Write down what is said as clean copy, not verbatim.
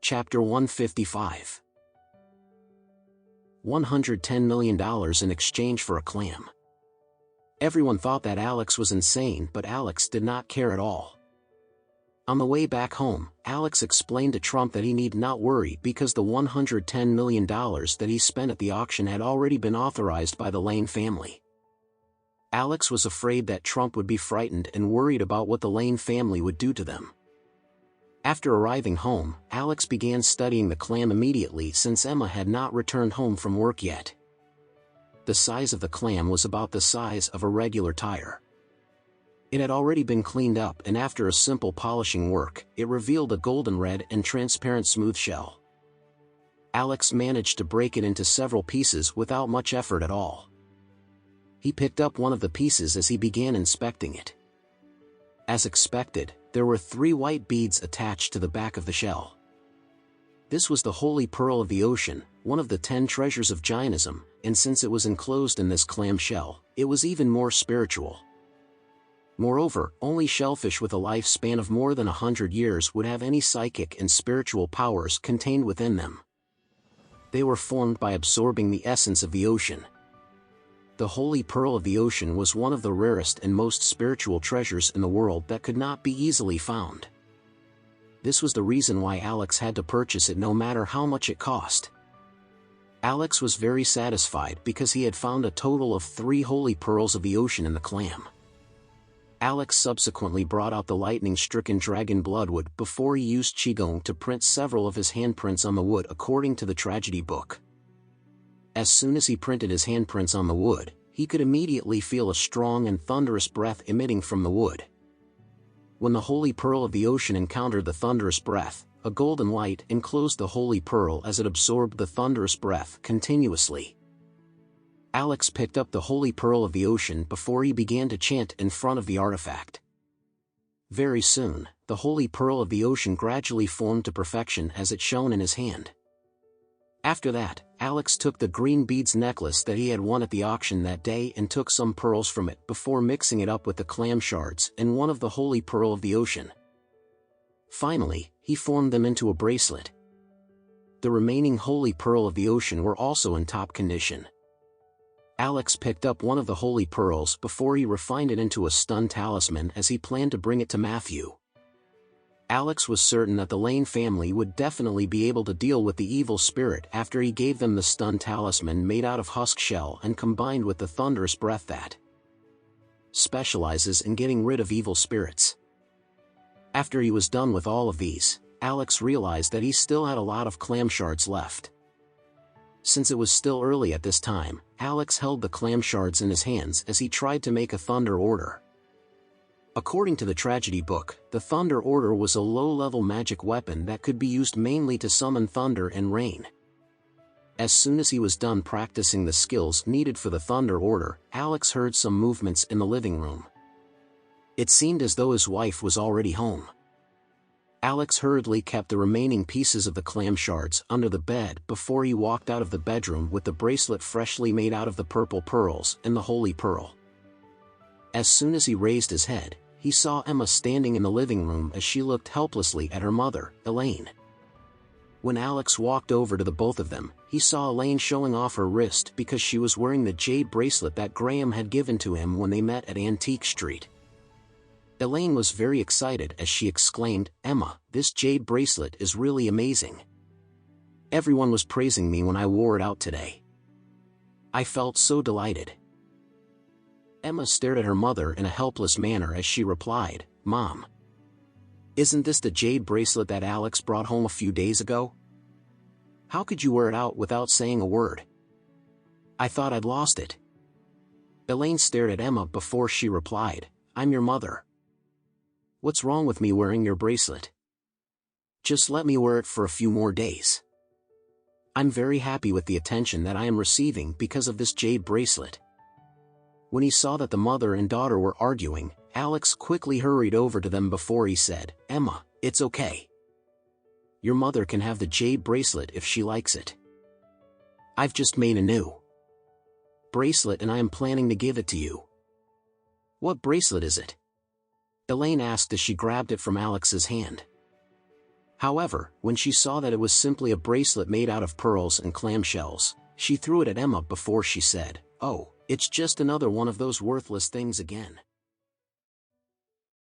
Chapter 155. $110 million in exchange for a clam. Everyone thought that Alex was insane, but Alex did not care at all. On the way back home, Alex explained to Trump that he need not worry because the $110 million that he spent at the auction had already been authorized by the Lane family. Alex was afraid that Trump would be frightened and worried about what the Lane family would do to them. After arriving home, Alex began studying the clam immediately since Emma had not returned home from work yet. The size of the clam was about the size of a regular tire. It had already been cleaned up, and after a simple polishing work, it revealed a golden red and transparent smooth shell. Alex managed to break it into several pieces without much effort at all. He picked up one of the pieces as he began inspecting it. As expected, there were 3 white beads attached to the back of the shell. This was the holy pearl of the ocean, one of the 10 treasures of Jainism, and since it was enclosed in this clam shell, it was even more spiritual. Moreover, only shellfish with a lifespan of more than 100 years would have any psychic and spiritual powers contained within them. They were formed by absorbing the essence of the ocean. The holy pearl of the ocean was one of the rarest and most spiritual treasures in the world that could not be easily found. This was the reason why Alex had to purchase it no matter how much it cost. Alex was very satisfied because he had found a total of 3 holy pearls of the ocean in the clam. Alex subsequently brought out the lightning-stricken dragon bloodwood before he used qigong to print several of his handprints on the wood according to the tragedy book. As soon as he printed his handprints on the wood, he could immediately feel a strong and thunderous breath emitting from the wood. When the holy pearl of the ocean encountered the thunderous breath, a golden light enclosed the holy pearl as it absorbed the thunderous breath continuously. Alex picked up the holy pearl of the ocean before he began to chant in front of the artifact. Very soon, the holy pearl of the ocean gradually formed to perfection as it shone in his hand. After that, Alex took the green beads necklace that he had won at the auction that day and took some pearls from it before mixing it up with the clam shards and one of the holy pearl of the ocean. Finally, he formed them into a bracelet. The remaining holy pearl of the ocean were also in top condition. Alex picked up one of the holy pearls before he refined it into a stun talisman as he planned to bring it to Matthew. Alex was certain that the Lane family would definitely be able to deal with the evil spirit after he gave them the stun talisman made out of husk shell and combined with the thunderous breath that specializes in getting rid of evil spirits. After he was done with all of these, Alex realized that he still had a lot of clam shards left. Since it was still early at this time, Alex held the clam shards in his hands as he tried to make a thunder order. According to the tragedy book, the thunder order was a low-level magic weapon that could be used mainly to summon thunder and rain. As soon as he was done practicing the skills needed for the thunder order, Alex heard some movements in the living room. It seemed as though his wife was already home. Alex hurriedly kept the remaining pieces of the clam shards under the bed before he walked out of the bedroom with the bracelet freshly made out of the purple pearls and the holy pearl. As soon as he raised his head, he saw Emma standing in the living room as she looked helplessly at her mother, Elaine. When Alex walked over to the both of them, he saw Elaine showing off her wrist because she was wearing the jade bracelet that Graham had given to him when they met at Antique Street. Elaine was very excited as she exclaimed, "Emma, this jade bracelet is really amazing. Everyone was praising me when I wore it out today. I felt so delighted." Emma stared at her mother in a helpless manner as she replied, "Mom, isn't this the jade bracelet that Alex brought home a few days ago? How could you wear it out without saying a word? I thought I'd lost it." Elaine stared at Emma before she replied, "I'm your mother. What's wrong with me wearing your bracelet? Just let me wear it for a few more days. I'm very happy with the attention that I am receiving because of this jade bracelet." When he saw that the mother and daughter were arguing, Alex quickly hurried over to them before he said, "Emma, it's okay. Your mother can have the jade bracelet if she likes it. I've just made a new bracelet and I am planning to give it to you." "What bracelet is it?" Elaine asked as she grabbed it from Alex's hand. However, when she saw that it was simply a bracelet made out of pearls and clamshells, she threw it at Emma before she said, "Oh, it's just another one of those worthless things again."